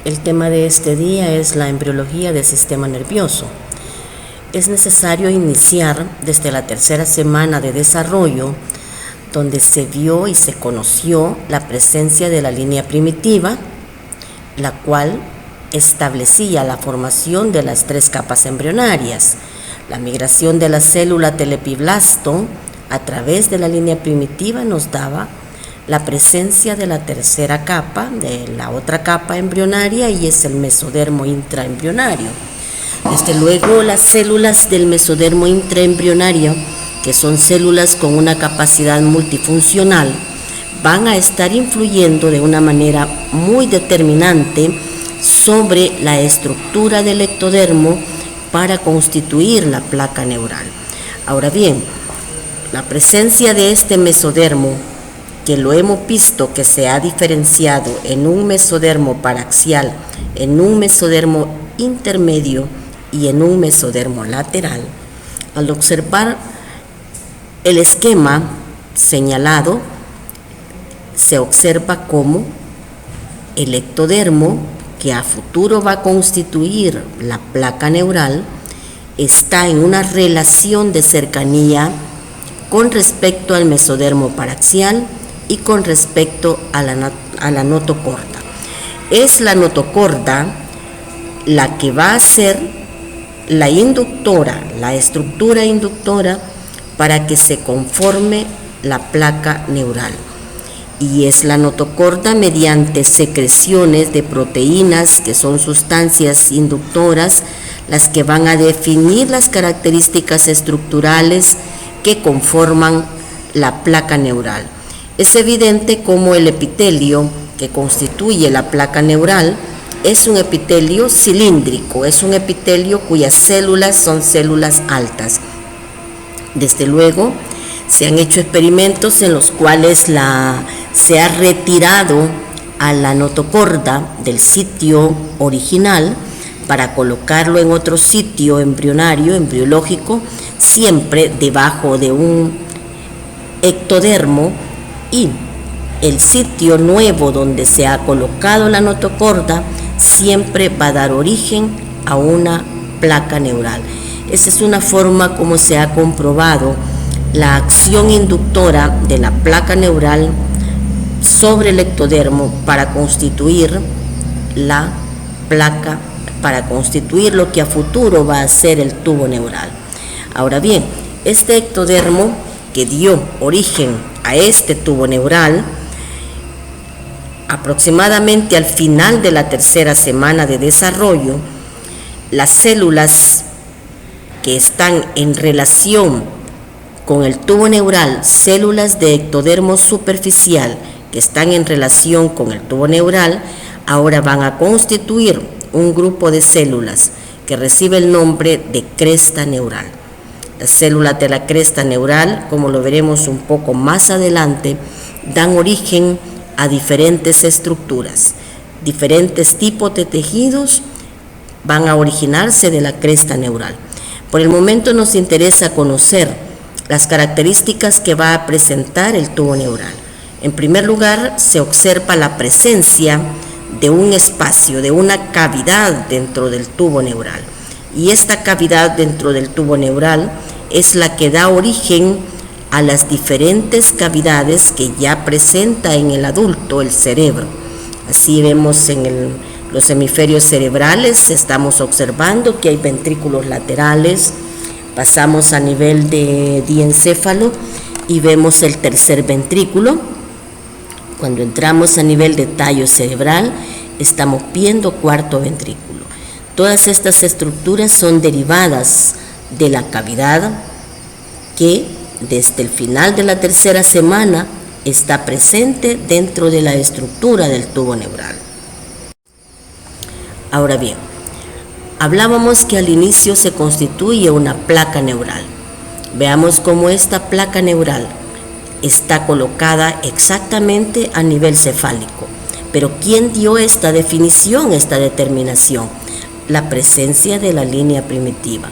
El tema de este día es la embriología del sistema nervioso. Es necesario iniciar desde la tercera semana de desarrollo, donde se vio y se conoció la presencia de la línea primitiva, la cual establecía la formación de las 3 capas embrionarias. La migración de la célula telepiblasto a través de la línea primitiva nos daba la presencia de la tercera capa, de la otra capa embrionaria, y es el mesodermo intraembrionario. Desde luego, las células del mesodermo intraembrionario, que son células con una capacidad multifuncional, van a estar influyendo de una manera muy determinante sobre la estructura del ectodermo para constituir la placa neural. Ahora bien, la presencia de este mesodermo, que lo hemos visto que se ha diferenciado en un mesodermo paraxial, en un mesodermo intermedio y en un mesodermo lateral, al observar el esquema señalado, se observa cómo el ectodermo, que a futuro va a constituir la placa neural, está en una relación de cercanía con respecto al mesodermo paraxial y con respecto a la notocorda. Es la notocorda la que va a ser la inductora, la estructura inductora para que se conforme la placa neural. Y es la notocorda, mediante secreciones de proteínas, que son sustancias inductoras, las que van a definir las características estructurales que conforman la placa neural. Es evidente cómo el epitelio que constituye la placa neural es un epitelio cilíndrico, es un epitelio cuyas células son células altas. Desde luego, se han hecho experimentos en los cuales se ha retirado a la notocorda del sitio original para colocarlo en otro sitio embrionario, embriológico, siempre debajo de un ectodermo, y el sitio nuevo donde se ha colocado la notocorda siempre va a dar origen a una placa neural. Esa es una forma como se ha comprobado la acción inductora de la placa neural sobre el ectodermo para constituir la placa, para constituir lo que a futuro va a ser el tubo neural. Ahora bien, este ectodermo que dio origen a este tubo neural, aproximadamente al final de la tercera semana de desarrollo, las células que están en relación con el tubo neural, células de ectodermo superficial que están en relación con el tubo neural, ahora van a constituir un grupo de células que recibe el nombre de cresta neural. Las células de la cresta neural, como lo veremos un poco más adelante, dan origen a diferentes estructuras. Diferentes tipos de tejidos van a originarse de la cresta neural. Por el momento nos interesa conocer las características que va a presentar el tubo neural. En primer lugar, se observa la presencia de un espacio, de una cavidad dentro del tubo neural. Y esta cavidad dentro del tubo neural es la que da origen a las diferentes cavidades que ya presenta en el adulto el cerebro. Así vemos en los hemisferios cerebrales, estamos observando que hay ventrículos laterales, pasamos a nivel de diencéfalo y vemos el tercer ventrículo. Cuando entramos a nivel de tallo cerebral, estamos viendo cuarto ventrículo. Todas estas estructuras son derivadas de la cavidad que desde el final de la tercera semana está presente dentro de la estructura del tubo neural. Ahora bien, hablábamos que al inicio se constituye una placa neural. Veamos cómo esta placa neural está colocada exactamente a nivel cefálico. Pero ¿quién dio esta definición, esta determinación? La presencia de la línea primitiva.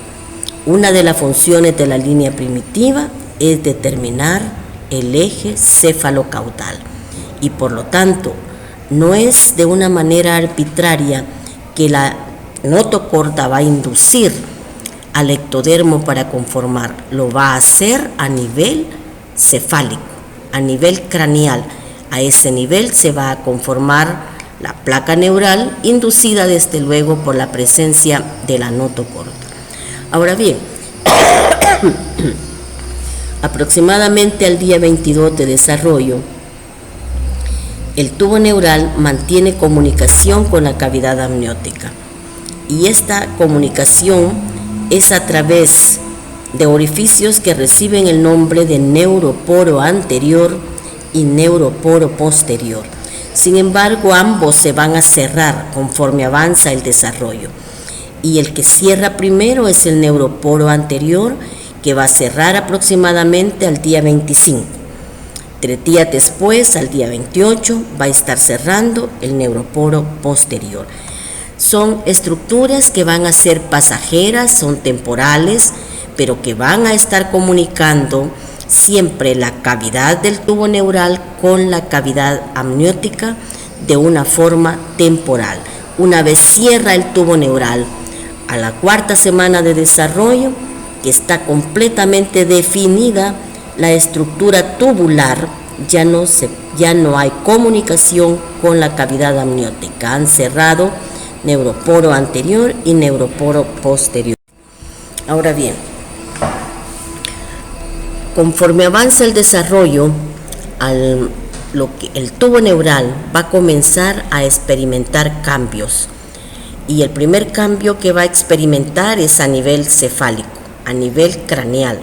Una de las funciones de la línea primitiva es determinar el eje cefalocaudal y por lo tanto No es de una manera arbitraria que la notocorda va a inducir al ectodermo para conformar, lo va a hacer a nivel cefálico, a nivel craneal. A ese nivel se va a conformar la placa neural, inducida desde luego por la presencia de la notocorda. Ahora bien, aproximadamente al día 22 de desarrollo, el tubo neural mantiene comunicación con la cavidad amniótica, y esta comunicación es a través de orificios que reciben el nombre de neuroporo anterior y neuroporo posterior. Sin embargo, ambos se van a cerrar conforme avanza el desarrollo, y el que cierra primero es el neuroporo anterior, que va a cerrar aproximadamente al día 25. 3 días después, al día 28, va a estar cerrando el neuroporo posterior. Son estructuras que van a ser pasajeras, son temporales, pero que van a estar comunicando siempre la cavidad del tubo neural con la cavidad amniótica de una forma temporal. Una vez cierra el tubo neural, a la 4ª semana de desarrollo, que está completamente definida la estructura tubular, ya no hay comunicación con la cavidad amniótica. Han cerrado neuroporo anterior y neuroporo posterior. Ahora bien, conforme avanza el desarrollo, el tubo neural va a comenzar a experimentar cambios, y el primer cambio que va a experimentar es a nivel cefálico, a nivel craneal.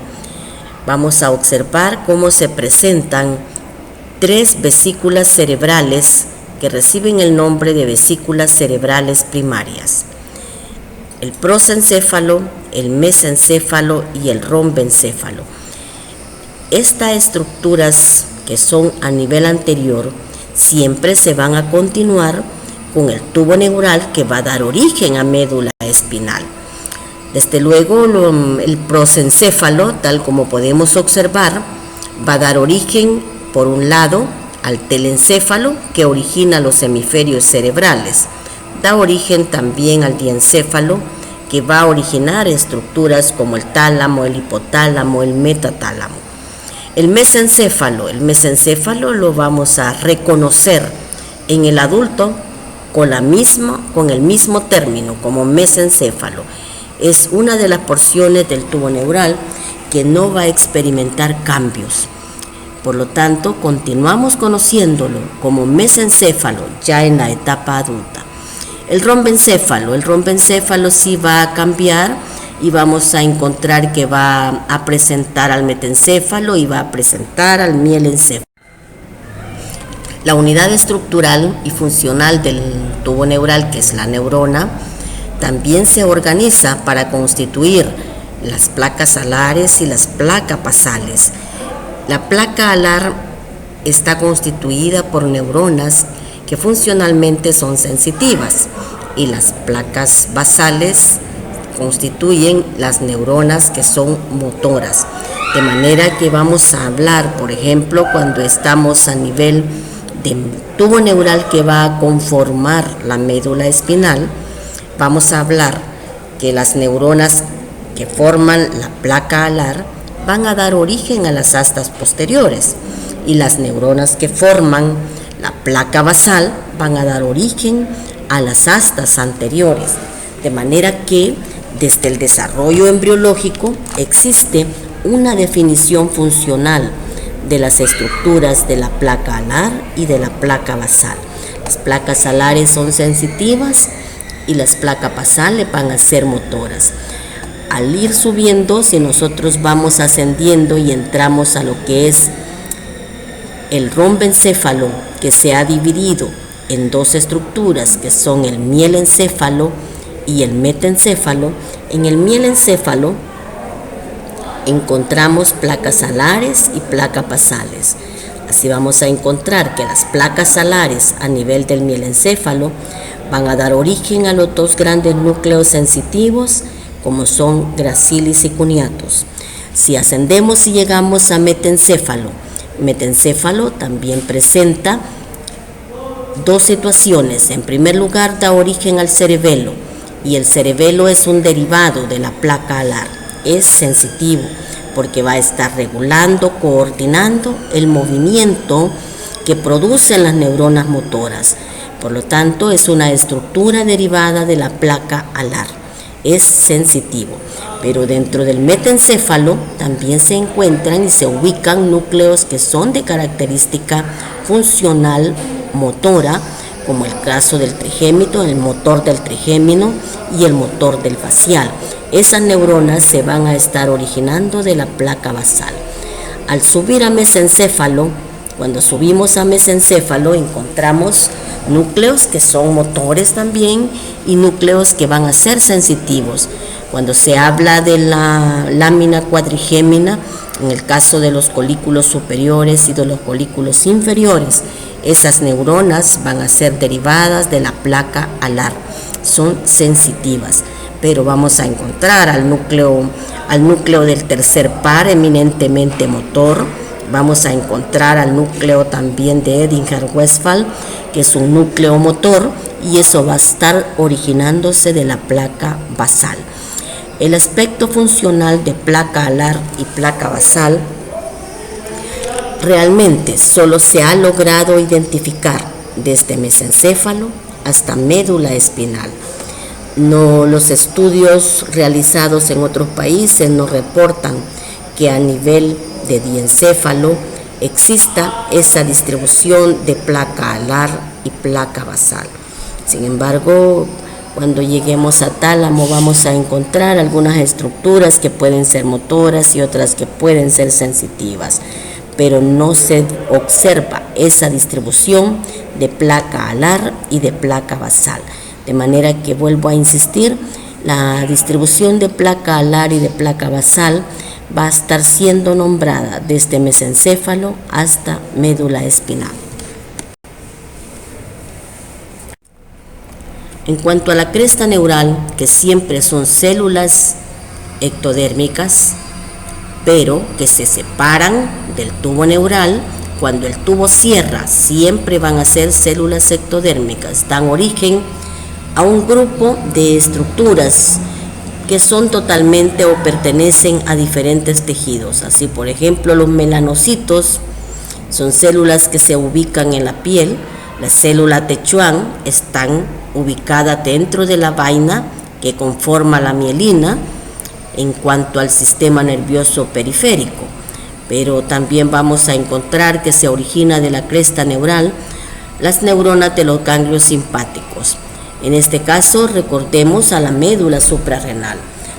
Vamos a observar cómo se presentan 3 vesículas cerebrales que reciben el nombre de vesículas cerebrales primarias: el prosencéfalo, el mesencéfalo y el rombencéfalo. Estas estructuras, que son a nivel anterior, siempre se van a continuar con el tubo neural que va a dar origen a médula espinal. Desde luego, el prosencéfalo, tal como podemos observar, va a dar origen, por un lado, al telencéfalo, que origina los hemisferios cerebrales. Da origen también al diencéfalo, que va a originar estructuras como el tálamo, el hipotálamo, el metatálamo. El mesencéfalo lo vamos a reconocer en el adulto con el mismo término, como mesencéfalo. Es una de las porciones del tubo neural que no va a experimentar cambios. Por lo tanto, continuamos conociéndolo como mesencéfalo ya en la etapa adulta. El rombencéfalo sí va a cambiar, y vamos a encontrar que va a presentar al metencéfalo y va a presentar al mielencéfalo. La unidad estructural y funcional del tubo neural, que es la neurona, también se organiza para constituir las placas alares y las placas basales. La placa alar está constituida por neuronas que funcionalmente son sensitivas, y las placas basales constituyen las neuronas que son motoras. De manera que vamos a hablar, por ejemplo, cuando estamos a nivel de tubo neural que va a conformar la médula espinal, vamos a hablar que las neuronas que forman la placa alar van a dar origen a las astas posteriores, y las neuronas que forman la placa basal van a dar origen a las astas anteriores. De manera que desde el desarrollo embriológico existe una definición funcional de las estructuras de la placa alar y de la placa basal. Las placas alares son sensitivas y las placas basales van a ser motoras. Al ir subiendo, si nosotros vamos ascendiendo y entramos a lo que es el rombencéfalo, que se ha dividido en 2 estructuras, que son el mielencéfalo y el metencéfalo. En el mielencéfalo encontramos placas alares y placas basales. Así vamos a encontrar que las placas alares a nivel del mielencéfalo van a dar origen a los 2 grandes núcleos sensitivos, como son gracilis y cuneatus. Si ascendemos y llegamos a metencéfalo también presenta dos situaciones. En primer lugar, da origen al cerebelo, y el cerebelo es un derivado de la placa alar. Es sensitivo porque va a estar regulando, coordinando el movimiento que producen las neuronas motoras. Por lo tanto, es una estructura derivada de la placa alar. Es sensitivo. Pero dentro del metencéfalo también se encuentran y se ubican núcleos que son de característica funcional motora, como el caso del trigémino, el motor del trigémino y el motor del facial. Esas neuronas se van a estar originando de la placa basal. Al subir a mesencéfalo, cuando subimos a mesencéfalo encontramos núcleos que son motores también y núcleos que van a ser sensitivos. Cuando se habla de la lámina cuadrigémina, en el caso de los colículos superiores y de los colículos inferiores, esas neuronas van a ser derivadas de la placa alar, son sensitivas, pero vamos a encontrar al núcleo del tercer par eminentemente motor. Vamos a encontrar al núcleo también de Edinger-Westphal, que es un núcleo motor, y eso va a estar originándose de la placa basal. El aspecto funcional de placa alar y placa basal realmente solo se ha logrado identificar desde mesencéfalo hasta médula espinal. No, los estudios realizados en otros países nos reportan que a nivel de diencéfalo exista esa distribución de placa alar y placa basal. Sin embargo, cuando lleguemos a tálamo vamos a encontrar algunas estructuras que pueden ser motoras y otras que pueden ser sensitivas, pero no se observa esa distribución de placa alar y de placa basal. De manera que vuelvo a insistir, la distribución de placa alar y de placa basal va a estar siendo nombrada desde mesencéfalo hasta médula espinal. En cuanto a la cresta neural, que siempre son células ectodérmicas, pero que se separan del tubo neural, cuando el tubo cierra, siempre van a ser células ectodérmicas, dan origen a un grupo de estructuras que son totalmente o pertenecen a diferentes tejidos. Así, por ejemplo, los melanocitos son células que se ubican en la piel. La célula Techuan están ubicadas dentro de la vaina que conforma la mielina en cuanto al sistema nervioso periférico. Pero también vamos a encontrar que se origina de la cresta neural las neuronas de los ganglios simpáticos. En este caso, recordemos a la médula suprarrenal.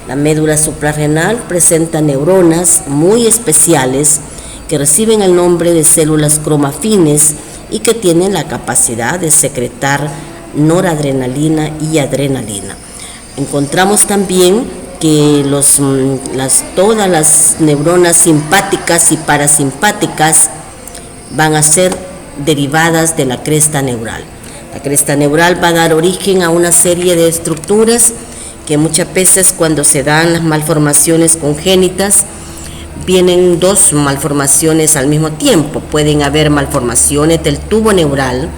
La médula suprarrenal presenta neuronas muy especiales que reciben el nombre de células cromafines y que tienen la capacidad de secretar noradrenalina y adrenalina. Encontramos también que todas las neuronas simpáticas y parasimpáticas van a ser derivadas de la cresta neural. La cresta neural va a dar origen a una serie de estructuras que muchas veces cuando se dan las malformaciones congénitas vienen dos malformaciones al mismo tiempo. Pueden haber malformaciones del tubo neural,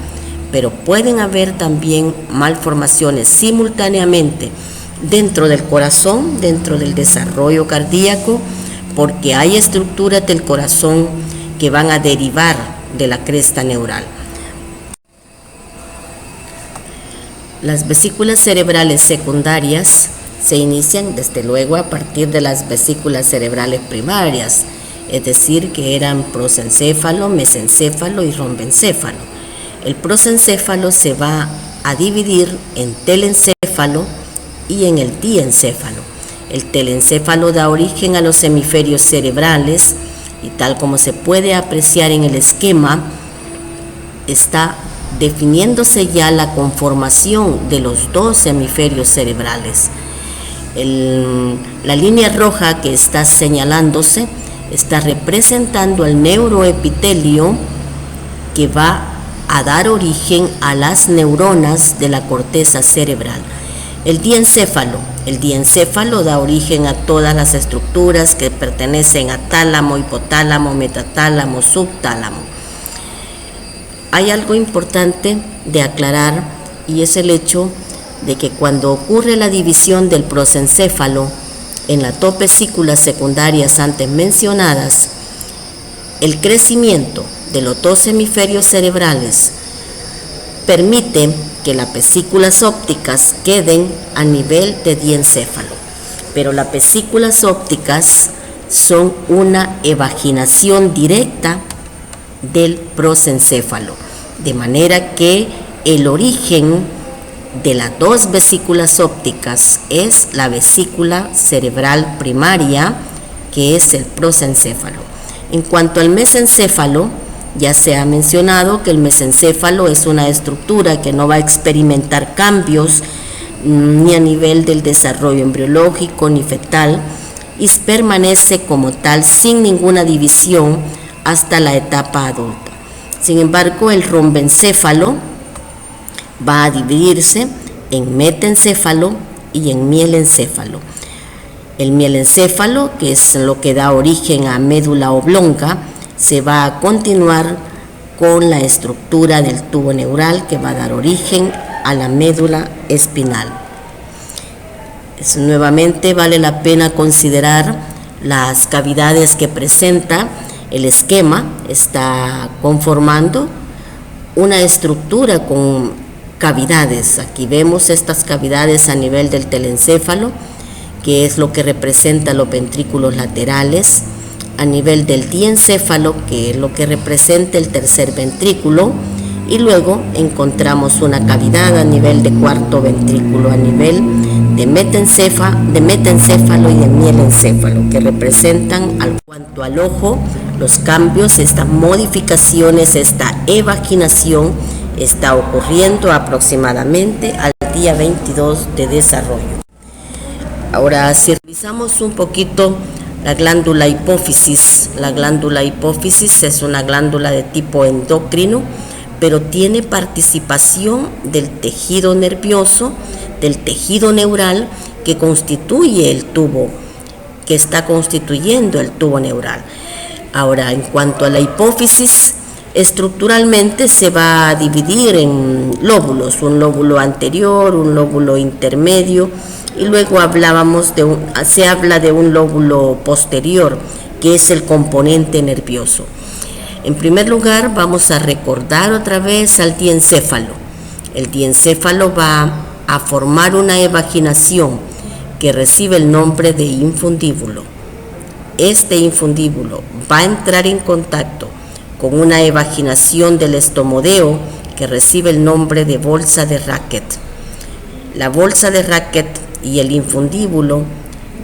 pero pueden haber también malformaciones simultáneamente dentro del corazón, dentro del desarrollo cardíaco, porque hay estructuras del corazón que van a derivar de la cresta neural. Las vesículas cerebrales secundarias se inician desde luego a partir de las vesículas cerebrales primarias, es decir, que eran prosencéfalo, mesencéfalo y rombencéfalo. El prosencéfalo se va a dividir en telencéfalo y en el diencéfalo. El telencéfalo da origen a los hemisferios cerebrales y tal como se puede apreciar en el esquema, está definiéndose ya la conformación de los dos hemisferios cerebrales. La línea roja que está señalándose está representando el neuroepitelio que va a dar origen a las neuronas de la corteza cerebral. El diencéfalo da origen a todas las estructuras que pertenecen a tálamo, hipotálamo, metatálamo, subtálamo. hay algo importante de aclarar, y es el hecho de que cuando ocurre la división del prosencéfalo en las dos vesículas secundarias antes mencionadas, el crecimiento de los dos hemisferios cerebrales permite que las vesículas ópticas queden a nivel de diencéfalo, pero las vesículas ópticas son una evaginación directa del prosencéfalo, de manera que el origen de las dos vesículas ópticas es la vesícula cerebral primaria, que es el prosencéfalo. En cuanto al mesencéfalo, ya se ha mencionado que el mesencéfalo es una estructura que no va a experimentar cambios ni a nivel del desarrollo embriológico ni fetal, y permanece como tal sin ninguna división hasta la etapa adulta. Sin embargo, el rombencéfalo va a dividirse en metencéfalo y en mielencéfalo. El mielencéfalo, que es lo que da origen a médula oblonga, se va a continuar con la estructura del tubo neural que va a dar origen a la médula espinal. Nuevamente vale la pena considerar las cavidades que presenta el esquema. Está conformando una estructura con cavidades. Aquí vemos estas cavidades a nivel del telencéfalo, que es lo que representa los ventrículos laterales, a nivel del diencéfalo, que es lo que representa el tercer ventrículo, y luego encontramos una cavidad a nivel de cuarto ventrículo, a nivel de metencéfalo y de mielencéfalo, que representan, al cuanto al ojo, los cambios, estas modificaciones, esta evaginación está ocurriendo aproximadamente al día 22 de desarrollo. Ahora, si revisamos un poquito la glándula hipófisis es una glándula de tipo endocrino, pero tiene participación del tejido nervioso, del tejido neural que constituye el tubo, que está constituyendo el tubo neural. Ahora, en cuanto a la hipófisis, estructuralmente se va a dividir en lóbulos, un lóbulo anterior, un lóbulo intermedio, y luego se habla de un lóbulo posterior, que es el componente nervioso. En primer lugar, vamos a recordar otra vez al diencéfalo. El diencéfalo va a formar una evaginación que recibe el nombre de infundíbulo. Este infundíbulo va a entrar en contacto con una evaginación del estomodeo que recibe el nombre de bolsa de Racket. La bolsa de Racket y el infundíbulo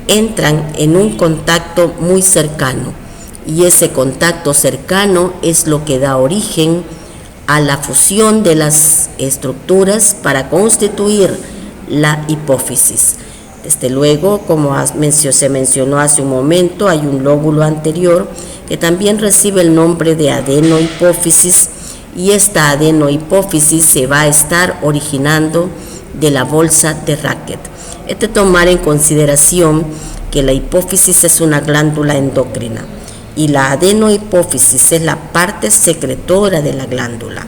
entran en un contacto muy cercano, y ese contacto cercano es lo que da origen a la fusión de las estructuras para constituir la hipófisis. Desde luego, como se mencionó hace un momento, hay un lóbulo anterior que también recibe el nombre de adenohipófisis, y esta adenohipófisis se va a estar originando de la bolsa de Racket. Tomar en consideración que la hipófisis es una glándula endocrina y la adenohipófisis es la parte secretora de la glándula.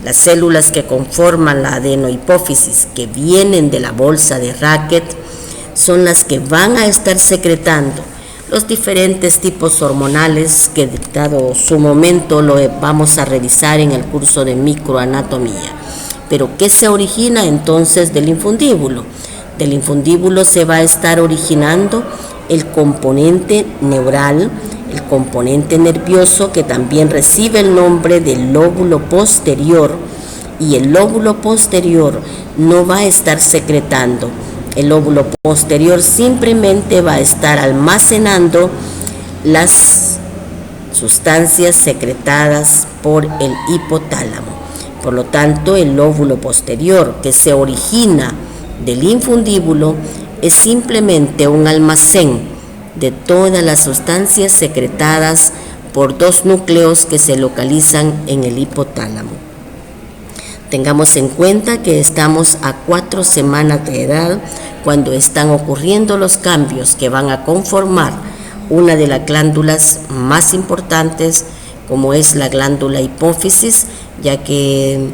Las células que conforman la adenohipófisis, que vienen de la bolsa de Racket, son las que van a estar secretando los diferentes tipos hormonales que, dado su momento, lo vamos a revisar en el curso de microanatomía. Pero ¿qué se origina entonces del infundíbulo? Del infundíbulo se va a estar originando el componente neural, el componente nervioso, que también recibe el nombre del lóbulo posterior, y el lóbulo posterior no va a estar secretando. El lóbulo posterior simplemente va a estar almacenando las sustancias secretadas por el hipotálamo. Por lo tanto, el lóbulo posterior, que se origina del infundíbulo, es simplemente un almacén de todas las sustancias secretadas por dos núcleos que se localizan en el hipotálamo. Tengamos en cuenta que estamos a 4 semanas de edad cuando están ocurriendo los cambios que van a conformar una de las glándulas más importantes, como es la glándula hipófisis, ya que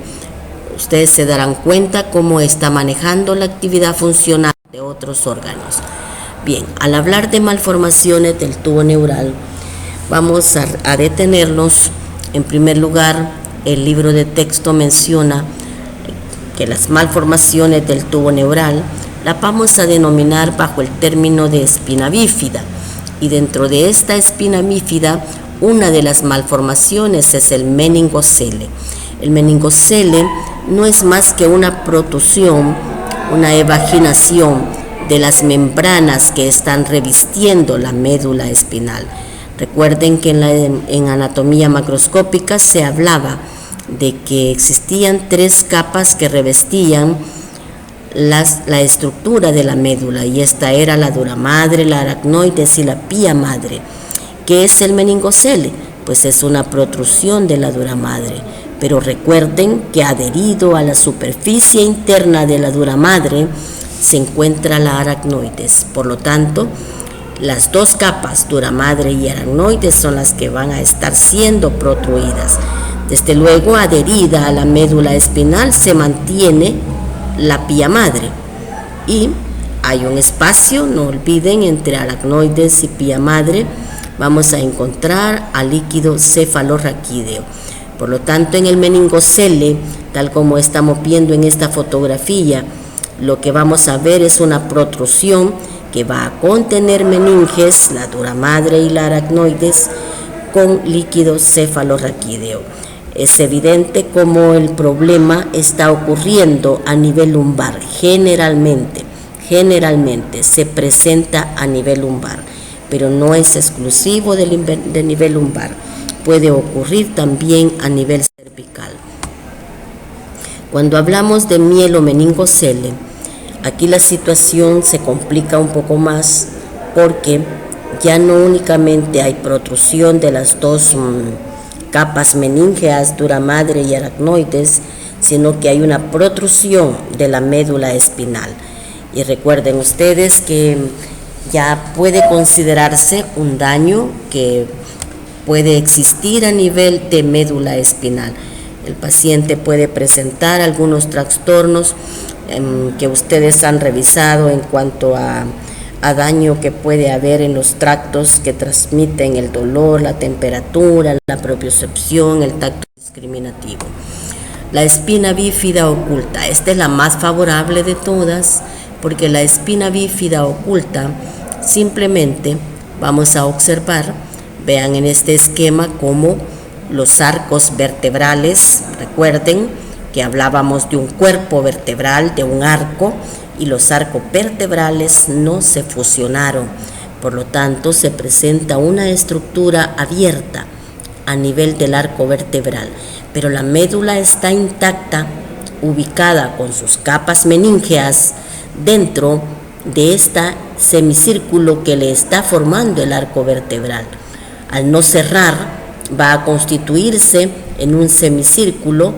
ustedes se darán cuenta cómo está manejando la actividad funcional de otros órganos. Bien, al hablar de malformaciones del tubo neural, vamos a detenernos. En primer lugar, el libro de texto menciona que las malformaciones del tubo neural las vamos a denominar bajo el término de espina bífida, y dentro de esta espina bífida, una de las malformaciones es el meningocele. El meningocele no es más que una protrusión, una evaginación de las membranas que están revistiendo la médula espinal. Recuerden que en anatomía macroscópica se hablaba de que existían 3 capas que revestían la estructura de la médula, y esta era la dura madre, la aracnoides y la pía madre. ¿Qué es el meningocele? Pues es una protrusión de la dura madre, pero recuerden que adherido a la superficie interna de la dura madre se encuentra la aracnoides. Por lo tanto, las 2 capas, dura madre y aracnoides, son las que van a estar siendo protruidas. Desde luego, adherida a la médula espinal se mantiene la pía madre, y hay un espacio, no olviden, entre aracnoides y pía madre vamos a encontrar al líquido cefalorraquídeo. Por lo tanto, en el meningocele, tal como estamos viendo en esta fotografía, lo que vamos a ver es una protrusión que va a contener meninges, la dura madre y la aracnoides, con líquido cefalorraquídeo. Es evidente cómo el problema está ocurriendo a nivel lumbar. Generalmente se presenta a nivel lumbar, pero no es exclusivo de nivel lumbar. Puede ocurrir también a nivel cervical. Cuando hablamos de mielomeningocele, aquí la situación se complica un poco más, porque ya no únicamente hay protrusión de las 2 capas meníngeas, dura madre y aracnoides, sino que hay una protrusión de la médula espinal. Y recuerden ustedes que ya puede considerarse un daño que puede existir a nivel de médula espinal. El paciente puede presentar algunos trastornos que ustedes han revisado en cuanto a daño que puede haber en los tractos que transmiten el dolor, la temperatura, la propiocepción, el tacto discriminativo. La espina bífida oculta, esta es la más favorable de todas, porque la espina bífida oculta simplemente vamos a observar, vean en este esquema cómo los arcos vertebrales, recuerden que hablábamos de un cuerpo vertebral, de un arco, y los arcos vertebrales no se fusionaron. Por lo tanto, se presenta una estructura abierta a nivel del arco vertebral, pero la médula está intacta, ubicada con sus capas meníngeas dentro de este semicírculo que le está formando el arco vertebral. Al no cerrar, va a constituirse en un semicírculo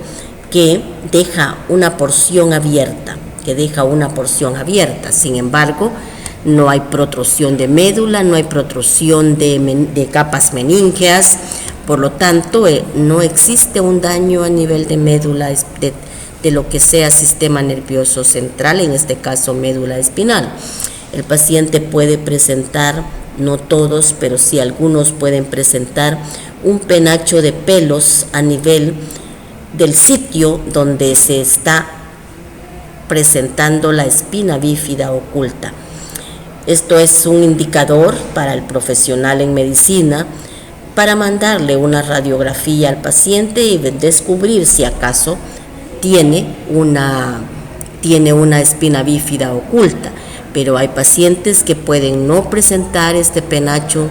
que deja una porción abierta, Sin embargo, no hay protrusión de médula, no hay protrusión de capas meníngeas. Por lo tanto, no existe un daño a nivel de médula, de lo que sea sistema nervioso central, en este caso médula espinal. El paciente puede presentar, no todos, pero sí algunos pueden presentar un penacho de pelos a nivel del sitio donde se está presentando la espina bífida oculta. Esto es un indicador para el profesional en medicina para mandarle una radiografía al paciente y descubrir si acaso tiene una espina bífida oculta. Pero hay pacientes que pueden no presentar este penacho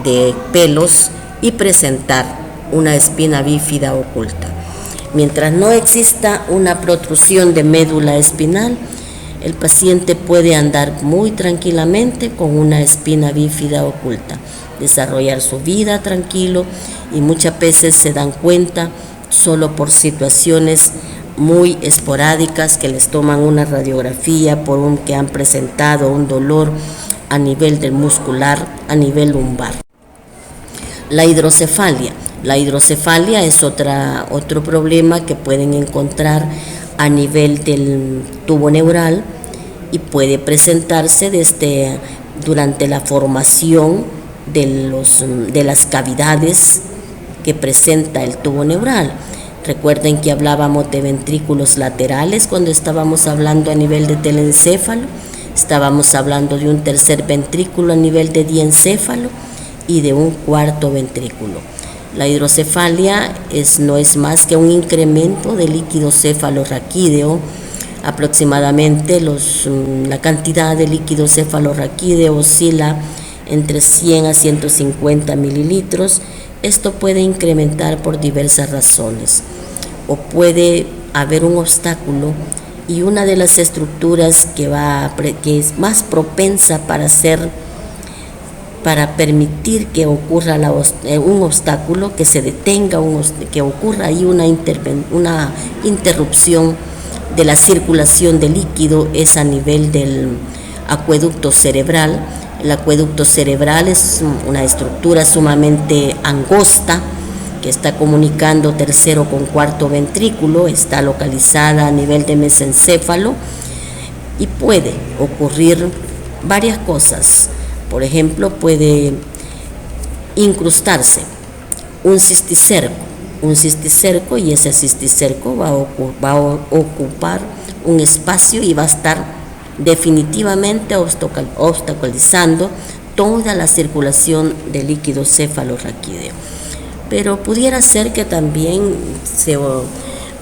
de pelos y presentar una espina bífida oculta. Mientras no exista una protrusión de médula espinal, el paciente puede andar muy tranquilamente con una espina bífida oculta, desarrollar su vida tranquilo, y muchas veces se dan cuenta solo por situaciones muy esporádicas que les toman una radiografía que han presentado un dolor a nivel del muscular, a nivel lumbar. La hidrocefalia. La hidrocefalia es otro problema que pueden encontrar a nivel del tubo neural y puede presentarse durante la formación de las cavidades que presenta el tubo neural. Recuerden que hablábamos de ventrículos laterales cuando estábamos hablando a nivel de telencéfalo, estábamos hablando de un tercer ventrículo a nivel de diencéfalo y de un cuarto ventrículo. La hidrocefalia no es más que un incremento del líquido cefalorraquídeo. Aproximadamente la cantidad de líquido cefalorraquídeo oscila entre 100 a 150 mililitros. Esto puede incrementar por diversas razones, o puede haber un obstáculo y una de las estructuras que es más propensa para permitir que ocurra un obstáculo, que se detenga, que ocurra ahí una interrupción de la circulación de líquido, es a nivel del acueducto cerebral. El acueducto cerebral es una estructura sumamente angosta que está comunicando tercero con cuarto ventrículo, está localizada a nivel de mesencéfalo y puede ocurrir varias cosas. Por ejemplo, puede incrustarse un cisticerco y ese cisticerco va a ocupar un espacio y va a estar definitivamente obstaculizando toda la circulación de líquido cefalorraquídeo. Pero pudiera ser que también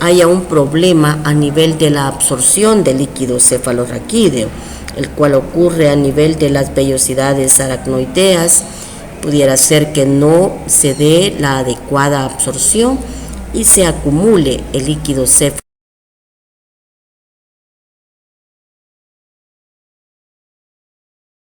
haya un problema a nivel de la absorción de líquido cefalorraquídeo, el cual ocurre a nivel de las vellosidades aracnoideas. Pudiera ser que no se dé la adecuada absorción y se acumule el líquido cefalorraquídeo